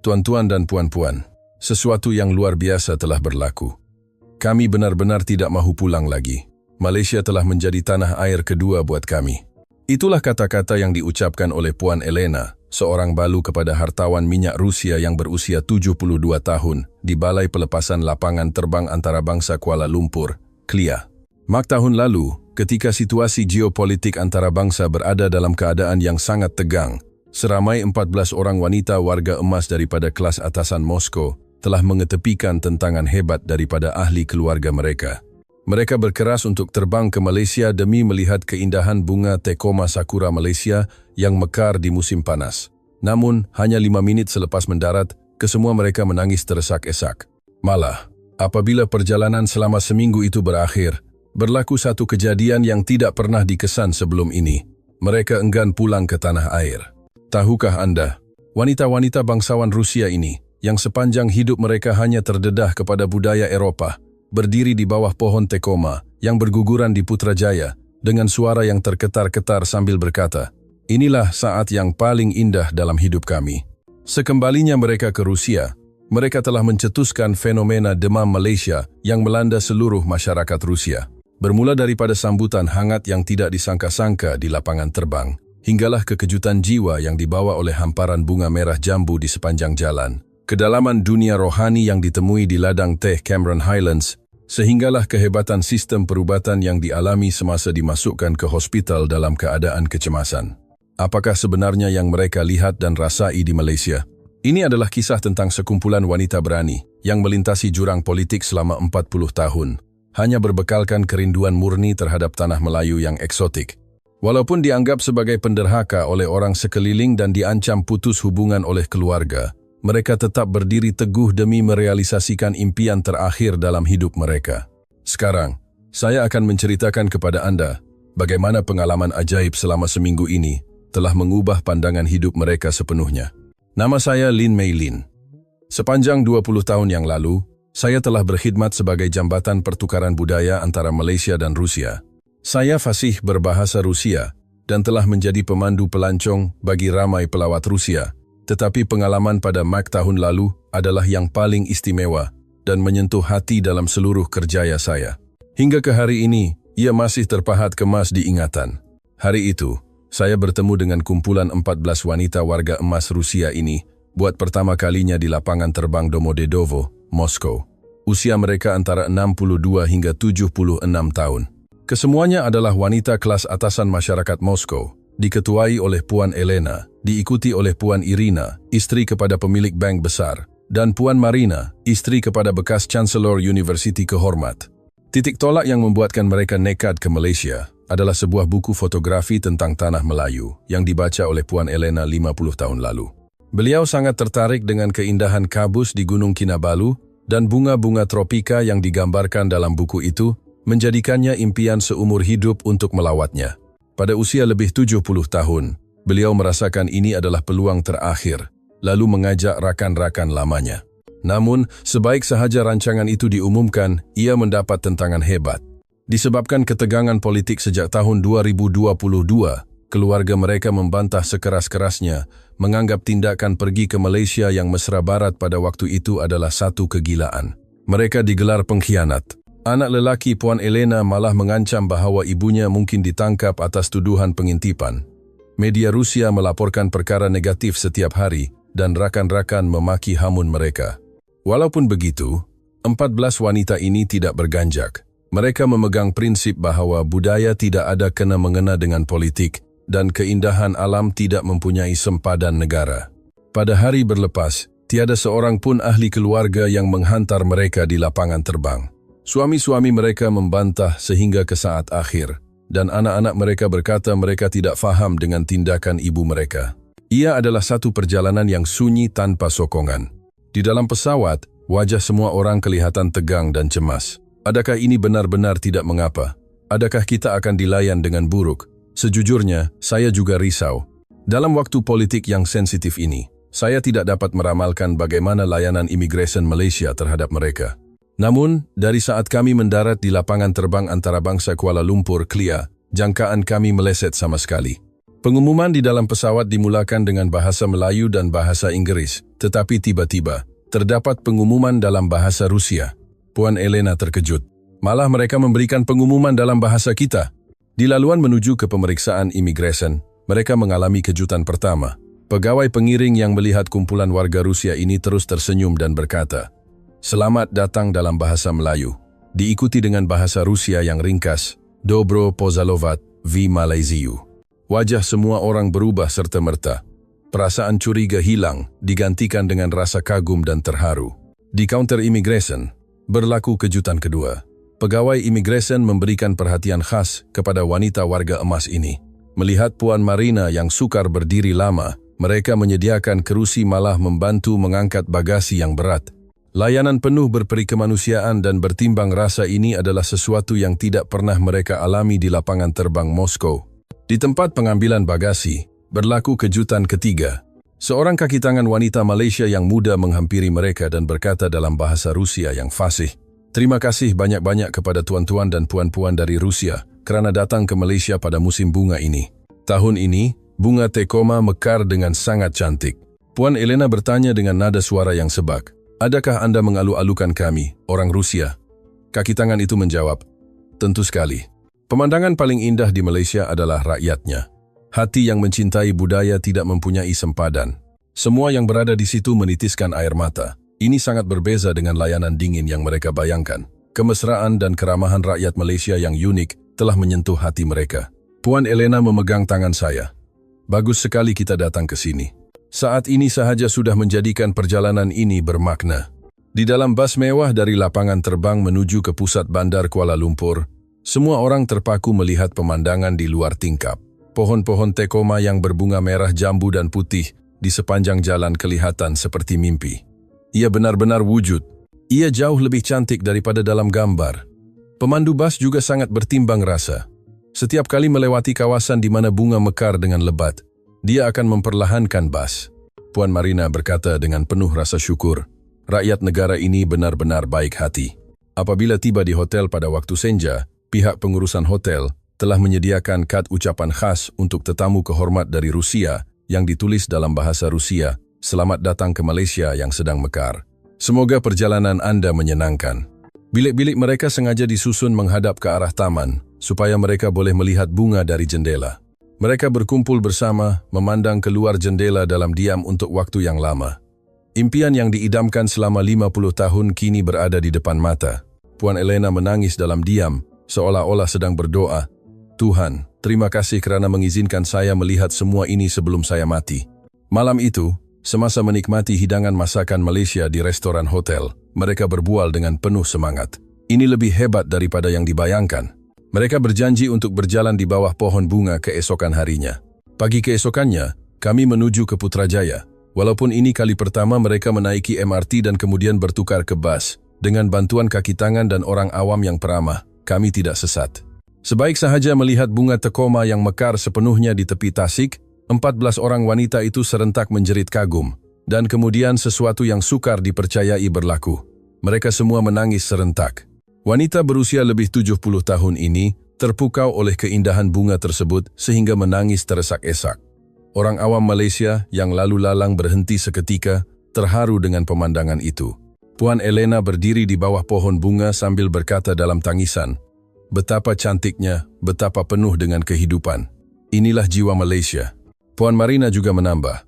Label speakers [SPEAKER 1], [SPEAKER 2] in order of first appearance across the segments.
[SPEAKER 1] Tuan-tuan dan puan-puan, sesuatu yang luar biasa telah berlaku. Kami benar-benar tidak mahu pulang lagi. Malaysia telah menjadi tanah air kedua buat kami. Itulah kata-kata yang diucapkan oleh Puan Elena, seorang balu kepada hartawan minyak Rusia yang berusia 72 tahun di Balai Pelepasan Lapangan Terbang Antarabangsa Kuala Lumpur, KLIA. Mak tahun lalu, ketika situasi geopolitik antarabangsa berada dalam keadaan yang sangat tegang, seramai 14 orang wanita warga emas daripada kelas atasan Moskow telah mengetepikan tentangan hebat daripada ahli keluarga mereka. Mereka berkeras untuk terbang ke Malaysia demi melihat keindahan bunga Tecoma Sakura Malaysia yang mekar di musim panas. Namun, hanya 5 minit selepas mendarat, kesemua mereka menangis teresak-esak. Malah, apabila perjalanan selama seminggu itu berakhir, berlaku satu kejadian yang tidak pernah dikesan sebelum ini. Mereka enggan pulang ke tanah air. Tahukah Anda, wanita-wanita bangsawan Rusia ini, yang sepanjang hidup mereka hanya terdedah kepada budaya Eropah, berdiri di bawah pohon Tecoma yang berguguran di Putrajaya dengan suara yang terketar-ketar sambil berkata, "Inilah saat yang paling indah dalam hidup kami." Sekembalinya mereka ke Rusia, mereka telah mencetuskan fenomena demam Malaysia yang melanda seluruh masyarakat Rusia. Bermula daripada sambutan hangat yang tidak disangka-sangka di lapangan terbang, hinggalah kekejutan jiwa yang dibawa oleh hamparan bunga merah jambu di sepanjang jalan, kedalaman dunia rohani yang ditemui di ladang teh Cameron Highlands, sehinggalah kehebatan sistem perubatan yang dialami semasa dimasukkan ke hospital dalam keadaan kecemasan. Apakah sebenarnya yang mereka lihat dan rasai di Malaysia? Ini adalah kisah tentang sekumpulan wanita berani yang melintasi jurang politik selama 40 tahun, hanya berbekalkan kerinduan murni terhadap tanah Melayu yang eksotik. Walaupun dianggap sebagai penderhaka oleh orang sekeliling dan diancam putus hubungan oleh keluarga, mereka tetap berdiri teguh demi merealisasikan impian terakhir dalam hidup mereka. Sekarang, saya akan menceritakan kepada Anda bagaimana pengalaman ajaib selama seminggu ini telah mengubah pandangan hidup mereka sepenuhnya. Nama saya Lin Mei Lin. Sepanjang 20 tahun yang lalu, saya telah berkhidmat sebagai jambatan pertukaran budaya antara Malaysia dan Rusia. Saya fasih berbahasa Rusia dan telah menjadi pemandu pelancong bagi ramai pelawat Rusia. Tetapi pengalaman pada Mak tahun lalu adalah yang paling istimewa dan menyentuh hati dalam seluruh kerjaya saya. Hingga ke hari ini, ia masih terpahat kemas di ingatan. Hari itu, saya bertemu dengan kumpulan 14 wanita warga emas Rusia ini buat pertama kalinya di lapangan terbang Domodedovo, Moskow. Usia mereka antara 62 hingga 76 tahun. Kesemuanya adalah wanita kelas atasan masyarakat Moskow, diketuai oleh Puan Elena, diikuti oleh Puan Irina, istri kepada pemilik bank besar, dan Puan Marina, istri kepada bekas Chancellor University kehormat. Titik tolak yang membuatkan mereka nekat ke Malaysia adalah sebuah buku fotografi tentang tanah Melayu yang dibaca oleh Puan Elena 50 tahun lalu. Beliau sangat tertarik dengan keindahan kabus di Gunung Kinabalu dan bunga-bunga tropika yang digambarkan dalam buku itu, menjadikannya impian seumur hidup untuk melawatnya. Pada usia lebih 70 tahun, beliau merasakan ini adalah peluang terakhir, lalu mengajak rakan-rakan lamanya. Namun, sebaik sahaja rancangan itu diumumkan, ia mendapat tentangan hebat. Disebabkan ketegangan politik sejak tahun 2022, keluarga mereka membantah sekeras-kerasnya, menganggap tindakan pergi ke Malaysia yang mesra barat pada waktu itu adalah satu kegilaan. Mereka digelar pengkhianat. Anak lelaki Puan Elena malah mengancam bahawa ibunya mungkin ditangkap atas tuduhan pengintipan. Media Rusia melaporkan perkara negatif setiap hari dan rakan-rakan memaki hamun mereka. Walaupun begitu, 14 wanita ini tidak berganjak. Mereka memegang prinsip bahawa budaya tidak ada kena-mengena dengan politik dan keindahan alam tidak mempunyai sempadan negara. Pada hari berlepas, tiada seorang pun ahli keluarga yang menghantar mereka di lapangan terbang. Suami-suami mereka membantah sehingga ke saat akhir, dan anak-anak mereka berkata mereka tidak faham dengan tindakan ibu mereka. Ia adalah satu perjalanan yang sunyi tanpa sokongan. Di dalam pesawat, wajah semua orang kelihatan tegang dan cemas. Adakah ini benar-benar tidak mengapa? Adakah kita akan dilayan dengan buruk? Sejujurnya, saya juga risau. Dalam waktu politik yang sensitif ini, saya tidak dapat meramalkan bagaimana layanan imigresen Malaysia terhadap mereka. Namun, dari saat kami mendarat di lapangan terbang antarabangsa Kuala Lumpur, KLIA, jangkaan kami meleset sama sekali. Pengumuman di dalam pesawat dimulakan dengan bahasa Melayu dan bahasa Inggris, tetapi tiba-tiba terdapat pengumuman dalam bahasa Rusia. Puan Elena terkejut. Malah mereka memberikan pengumuman dalam bahasa kita. Di laluan menuju ke pemeriksaan imigresen, mereka mengalami kejutan pertama. Pegawai pengiring yang melihat kumpulan warga Rusia ini terus tersenyum dan berkata, "Selamat datang dalam bahasa Melayu." Diikuti dengan bahasa Rusia yang ringkas, "Dobro pozalovat v Malaysiu." Wajah semua orang berubah serta-merta. Perasaan curiga hilang, digantikan dengan rasa kagum dan terharu. Di counter imigresen, berlaku kejutan kedua. Pegawai imigresen memberikan perhatian khas kepada wanita warga emas ini. Melihat Puan Marina yang sukar berdiri lama, mereka menyediakan kerusi malah membantu mengangkat bagasi yang berat. Layanan penuh berperi kemanusiaan dan bertimbang rasa ini adalah sesuatu yang tidak pernah mereka alami di lapangan terbang Moskow. Di tempat pengambilan bagasi, berlaku kejutan ketiga. Seorang kaki tangan wanita Malaysia yang muda menghampiri mereka dan berkata dalam bahasa Rusia yang fasih, "Terima kasih banyak-banyak kepada tuan-tuan dan puan-puan dari Rusia kerana datang ke Malaysia pada musim bunga ini. Tahun ini, bunga tekoma mekar dengan sangat cantik." Puan Elena bertanya dengan nada suara yang sebak, "Adakah Anda mengalu-alukan kami, orang Rusia?" Kaki tangan itu menjawab, "Tentu sekali. Pemandangan paling indah di Malaysia adalah rakyatnya. Hati yang mencintai budaya tidak mempunyai sempadan. Semua yang berada di situ menitiskan air mata. Ini sangat berbeza dengan layanan dingin yang mereka bayangkan. Kemesraan dan keramahan rakyat Malaysia yang unik telah menyentuh hati mereka." Puan Elena memegang tangan saya. "Bagus sekali kita datang ke sini. Saat ini sahaja sudah menjadikan perjalanan ini bermakna." Di dalam bas mewah dari lapangan terbang menuju ke pusat bandar Kuala Lumpur, semua orang terpaku melihat pemandangan di luar tingkap. Pohon-pohon tekoma yang berbunga merah jambu dan putih di sepanjang jalan kelihatan seperti mimpi. Ia benar-benar wujud. Ia jauh lebih cantik daripada dalam gambar. Pemandu bas juga sangat bertimbang rasa. Setiap kali melewati kawasan di mana bunga mekar dengan lebat, dia akan memperlahankan bas. Puan Marina berkata dengan penuh rasa syukur, "Rakyat negara ini benar-benar baik hati." Apabila tiba di hotel pada waktu senja, pihak pengurusan hotel telah menyediakan kad ucapan khas untuk tetamu kehormat dari Rusia yang ditulis dalam bahasa Rusia, "Selamat datang ke Malaysia yang sedang mekar. Semoga perjalanan Anda menyenangkan." Bilik-bilik mereka sengaja disusun menghadap ke arah taman, supaya mereka boleh melihat bunga dari jendela. Mereka berkumpul bersama, memandang keluar jendela dalam diam untuk waktu yang lama. Impian yang diidamkan selama 50 tahun kini berada di depan mata. Puan Elena menangis dalam diam, seolah-olah sedang berdoa, "Tuhan, terima kasih kerana mengizinkan saya melihat semua ini sebelum saya mati." Malam itu, semasa menikmati hidangan masakan Malaysia di restoran hotel, mereka berbual dengan penuh semangat. Ini lebih hebat daripada yang dibayangkan. Mereka berjanji untuk berjalan di bawah pohon bunga keesokan harinya. Pagi keesokannya, kami menuju ke Putrajaya. Walaupun ini kali pertama mereka menaiki MRT dan kemudian bertukar ke bas, dengan bantuan kaki tangan dan orang awam yang peramah, kami tidak sesat. Sebaik sahaja melihat bunga tekoma yang mekar sepenuhnya di tepi tasik, 14 orang wanita itu serentak menjerit kagum, dan kemudian sesuatu yang sukar dipercayai berlaku. Mereka semua menangis serentak. Wanita berusia lebih 70 tahun ini terpukau oleh keindahan bunga tersebut sehingga menangis teresak-esak. Orang awam Malaysia yang lalu lalang berhenti seketika, terharu dengan pemandangan itu. Puan Elena berdiri di bawah pohon bunga sambil berkata dalam tangisan, "Betapa cantiknya, betapa penuh dengan kehidupan. Inilah jiwa Malaysia." Puan Marina juga menambah,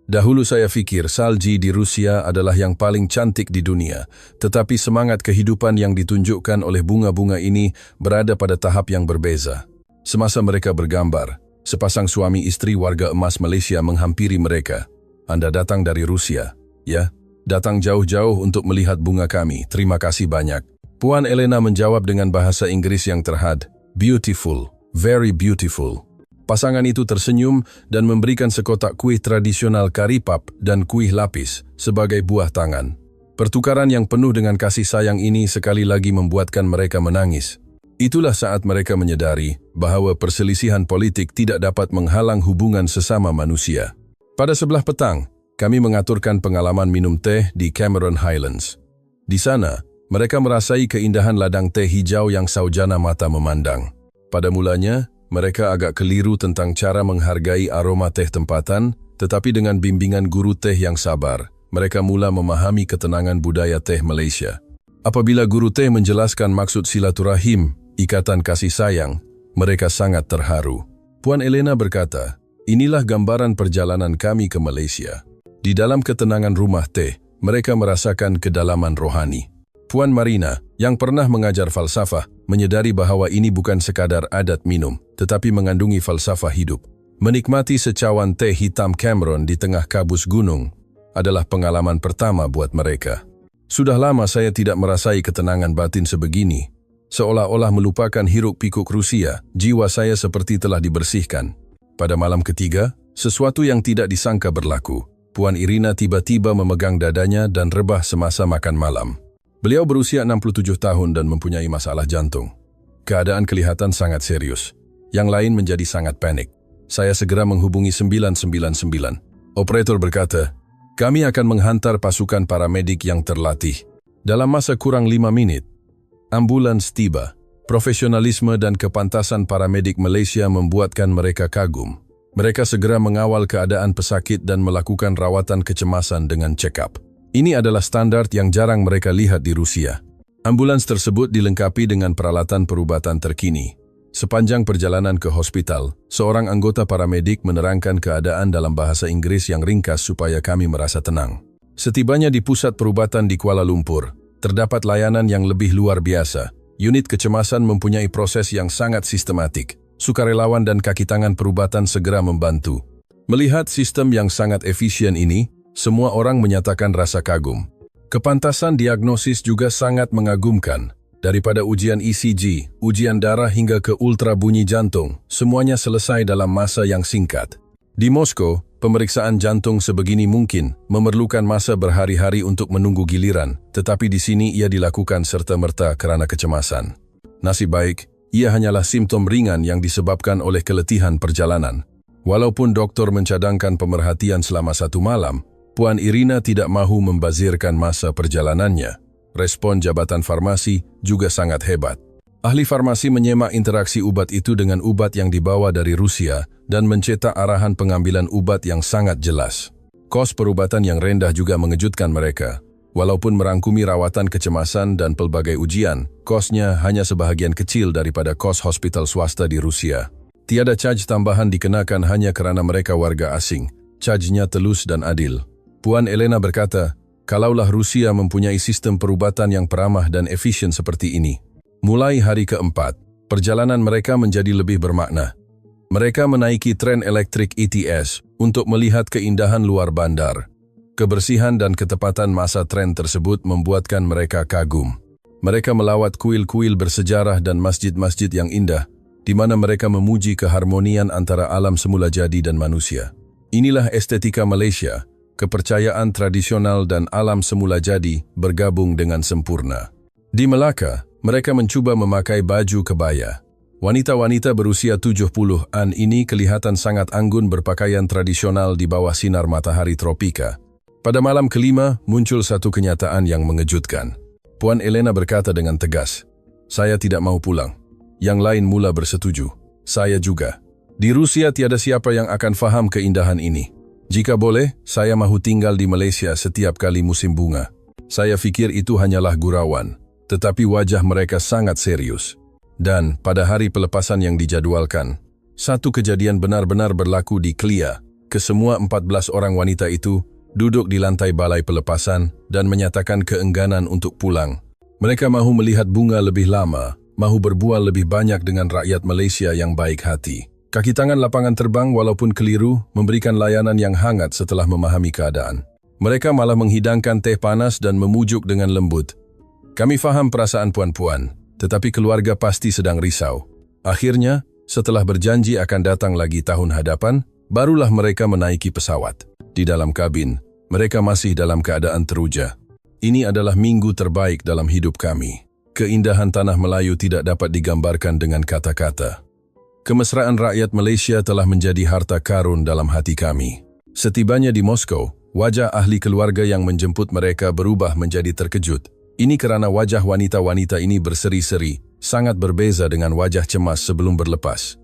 [SPEAKER 1] "Dahulu saya fikir salji di Rusia adalah yang paling cantik di dunia, tetapi semangat kehidupan yang ditunjukkan oleh bunga-bunga ini berada pada tahap yang berbeza." Semasa mereka bergambar, sepasang suami istri warga emas Malaysia menghampiri mereka. "Anda datang dari Rusia, ya? Datang jauh-jauh untuk melihat bunga kami. Terima kasih banyak." Puan Elena menjawab dengan bahasa Inggris yang terhad, "Beautiful, very beautiful." Pasangan itu tersenyum dan memberikan sekotak kuih tradisional karipap dan kuih lapis sebagai buah tangan. Pertukaran yang penuh dengan kasih sayang ini sekali lagi membuatkan mereka menangis. Itulah saat mereka menyadari bahawa perselisihan politik tidak dapat menghalang hubungan sesama manusia. Pada sebelah petang, kami mengaturkan pengalaman minum teh di Cameron Highlands. Di sana, mereka merasai keindahan ladang teh hijau yang saujana mata memandang. Pada mulanya, mereka agak keliru tentang cara menghargai aroma teh tempatan, tetapi dengan bimbingan guru teh yang sabar, mereka mula memahami ketenangan budaya teh Malaysia. Apabila guru teh menjelaskan maksud silaturahim, ikatan kasih sayang, mereka sangat terharu. Puan Elena berkata, "Inilah gambaran perjalanan kami ke Malaysia. Di dalam ketenangan rumah teh, mereka merasakan kedalaman rohani." Puan Marina, yang pernah mengajar falsafah, menyadari bahwa ini bukan sekadar adat minum, tetapi mengandungi falsafah hidup. Menikmati secawan teh hitam Cameron di tengah kabus gunung adalah pengalaman pertama buat mereka. Sudah lama saya tidak merasai ketenangan batin sebegini. Seolah-olah melupakan hiruk-pikuk Rusia, jiwa saya seperti telah dibersihkan. Pada malam ketiga, sesuatu yang tidak disangka berlaku. Puan Irina tiba-tiba memegang dadanya dan rebah semasa makan malam. Beliau berusia 67 tahun dan mempunyai masalah jantung. Keadaan kelihatan sangat serius. Yang lain menjadi sangat panik. Saya segera menghubungi 999. Operator berkata, "Kami akan menghantar pasukan paramedik yang terlatih." Dalam masa kurang 5 menit, ambulans tiba. Profesionalisme dan kepantasan paramedik Malaysia membuatkan mereka kagum. Mereka segera mengawal keadaan pesakit dan melakukan rawatan kecemasan dengan check-up. Ini adalah standar yang jarang mereka lihat di Rusia. Ambulans tersebut dilengkapi dengan peralatan perubatan terkini. Sepanjang perjalanan ke hospital, seorang anggota paramedik menerangkan keadaan dalam bahasa Inggris yang ringkas supaya kami merasa tenang. Setibanya di pusat perubatan di Kuala Lumpur, terdapat layanan yang lebih luar biasa. Unit kecemasan mempunyai proses yang sangat sistematik. Sukarelawan dan kaki tangan perubatan segera membantu. Melihat sistem yang sangat efisien ini, semua orang menyatakan rasa kagum. Kepantasan diagnosis juga sangat mengagumkan. Daripada ujian ECG, ujian darah hingga ke ultra bunyi jantung, semuanya selesai dalam masa yang singkat. Di Moskow, pemeriksaan jantung sebegini mungkin memerlukan masa berhari-hari untuk menunggu giliran, tetapi di sini ia dilakukan serta-merta kerana kecemasan. Nasib baik, ia hanyalah simptom ringan yang disebabkan oleh keletihan perjalanan. Walaupun doktor mencadangkan pemerhatian selama 1 malam, Puan Irina tidak mahu membazirkan masa perjalanannya. Respon Jabatan Farmasi juga sangat hebat. Ahli farmasi menyemak interaksi ubat itu dengan ubat yang dibawa dari Rusia dan mencetak arahan pengambilan ubat yang sangat jelas. Kos perubatan yang rendah juga mengejutkan mereka. Walaupun merangkumi rawatan kecemasan dan pelbagai ujian, kosnya hanya sebahagian kecil daripada kos hospital swasta di Rusia. Tiada charge tambahan dikenakan hanya kerana mereka warga asing. Charge-nya telus dan adil. Puan Elena berkata, "Kalaulah Rusia mempunyai sistem perubatan yang peramah dan efisien seperti ini." Mulai hari keempat, perjalanan mereka menjadi lebih bermakna. Mereka menaiki tren elektrik ETS untuk melihat keindahan luar bandar. Kebersihan dan ketepatan masa tren tersebut membuatkan mereka kagum. Mereka melawat kuil-kuil bersejarah dan masjid-masjid yang indah, di mana mereka memuji keharmonian antara alam semula jadi dan manusia. Inilah estetika Malaysia. Kepercayaan tradisional dan alam semula jadi bergabung dengan sempurna. Di Melaka, mereka mencuba memakai baju kebaya. Wanita-wanita berusia 70-an ini kelihatan sangat anggun berpakaian tradisional di bawah sinar matahari tropika. Pada malam kelima, muncul satu kenyataan yang mengejutkan. Puan Elena berkata dengan tegas, "Saya tidak mau pulang." Yang lain mula bersetuju. Saya juga. Di Rusia tiada siapa yang akan faham keindahan ini. Jika boleh, saya mahu tinggal di Malaysia setiap kali musim bunga. Saya fikir itu hanyalah gurauan, tetapi wajah mereka sangat serius. Dan pada hari pelepasan yang dijadwalkan, satu kejadian benar-benar berlaku di Klia. Kesemua 14 orang wanita itu duduk di lantai balai pelepasan dan menyatakan keengganan untuk pulang. Mereka mahu melihat bunga lebih lama, mahu berbual lebih banyak dengan rakyat Malaysia yang baik hati. Kaki tangan lapangan terbang walaupun keliru memberikan layanan yang hangat setelah memahami keadaan. Mereka malah menghidangkan teh panas dan memujuk dengan lembut. "Kami faham perasaan puan-puan, tetapi keluarga pasti sedang risau." Akhirnya, setelah berjanji akan datang lagi tahun hadapan, barulah mereka menaiki pesawat. Di dalam kabin, mereka masih dalam keadaan teruja. "Ini adalah minggu terbaik dalam hidup kami. Keindahan tanah Melayu tidak dapat digambarkan dengan kata-kata. Kemesraan rakyat Malaysia telah menjadi harta karun dalam hati kami." Setibanya di Moskow, wajah ahli keluarga yang menjemput mereka berubah menjadi terkejut. Ini kerana wajah wanita-wanita ini berseri-seri, sangat berbeza dengan wajah cemas sebelum berlepas.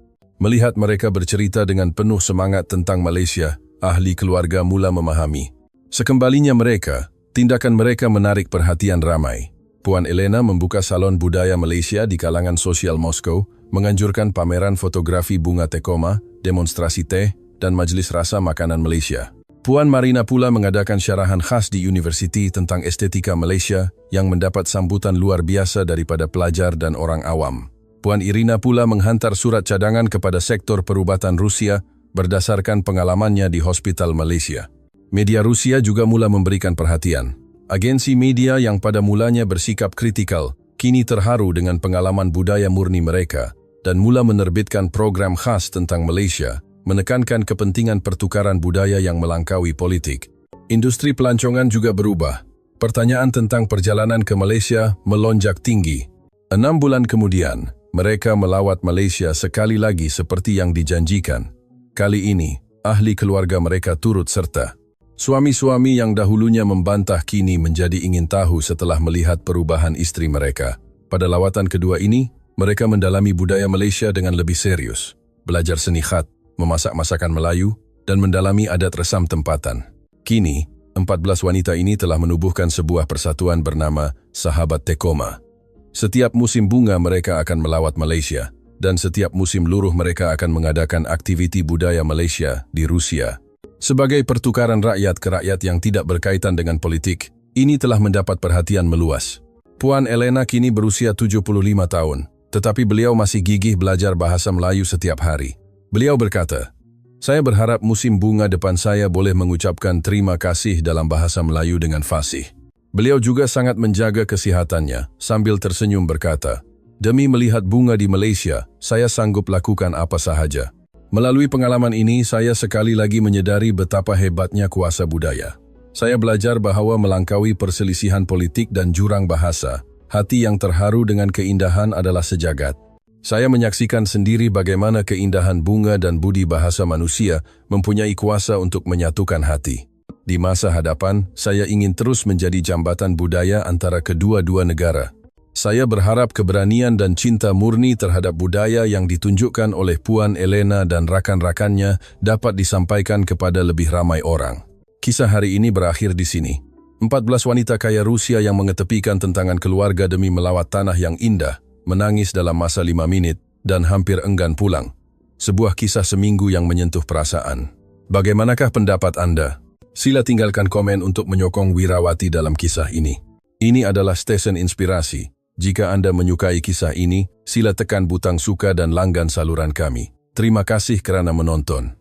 [SPEAKER 1] Melihat mereka bercerita dengan penuh semangat tentang Malaysia, ahli keluarga mula memahami. Sekembalinya mereka, tindakan mereka menarik perhatian ramai. Puan Elena membuka salon budaya Malaysia di kalangan sosial Moskow, menganjurkan pameran fotografi bunga Tecoma, demonstrasi teh, dan majlis rasa makanan Malaysia. Puan Marina pula mengadakan syarahan khas di universiti tentang estetika Malaysia yang mendapat sambutan luar biasa daripada pelajar dan orang awam. Puan Irina pula menghantar surat cadangan kepada sektor perubatan Rusia berdasarkan pengalamannya di Hospital Malaysia. Media Rusia juga mula memberikan perhatian. Agensi media yang pada mulanya bersikap kritikal, kini terharu dengan pengalaman budaya murni mereka dan mula menerbitkan program khas tentang Malaysia, menekankan kepentingan pertukaran budaya yang melangkaui politik. Industri pelancongan juga berubah. Pertanyaan tentang perjalanan ke Malaysia melonjak tinggi. 6 bulan kemudian, mereka melawat Malaysia sekali lagi seperti yang dijanjikan. Kali ini, ahli keluarga mereka turut serta. Suami-suami yang dahulunya membantah kini menjadi ingin tahu setelah melihat perubahan istri mereka. Pada lawatan kedua ini, mereka mendalami budaya Malaysia dengan lebih serius, belajar seni khat, memasak masakan Melayu, dan mendalami adat resam tempatan. Kini, 14 wanita ini telah menubuhkan sebuah persatuan bernama Sahabat Tecoma. Setiap musim bunga mereka akan melawat Malaysia, dan setiap musim luruh mereka akan mengadakan aktiviti budaya Malaysia di Rusia. Sebagai pertukaran rakyat ke rakyat yang tidak berkaitan dengan politik, ini telah mendapat perhatian meluas. Puan Elena kini berusia 75 tahun, tetapi beliau masih gigih belajar bahasa Melayu setiap hari. Beliau berkata, "Saya berharap musim bunga depan saya boleh mengucapkan terima kasih dalam bahasa Melayu dengan fasih." Beliau juga sangat menjaga kesehatannya, sambil tersenyum berkata, "Demi melihat bunga di Malaysia, saya sanggup lakukan apa sahaja." Melalui pengalaman ini, saya sekali lagi menyadari betapa hebatnya kuasa budaya. Saya belajar bahwa melangkaui perselisihan politik dan jurang bahasa, hati yang terharu dengan keindahan adalah sejagat. Saya menyaksikan sendiri bagaimana keindahan bunga dan budi bahasa manusia mempunyai kuasa untuk menyatukan hati. Di masa hadapan, saya ingin terus menjadi jambatan budaya antara kedua-dua negara. Saya berharap keberanian dan cinta murni terhadap budaya yang ditunjukkan oleh Puan Elena dan rakan-rakannya dapat disampaikan kepada lebih ramai orang. Kisah hari ini berakhir di sini. 14 wanita kaya Rusia yang mengetepikan tentangan keluarga demi melawat tanah yang indah, menangis dalam masa 5 menit, dan hampir enggan pulang. Sebuah kisah seminggu yang menyentuh perasaan. Bagaimanakah pendapat Anda? Sila tinggalkan komen untuk menyokong Wirawati dalam kisah ini. Ini adalah stesen inspirasi. Jika Anda menyukai kisah ini, sila tekan butang suka dan langgan saluran kami. Terima kasih kerana menonton.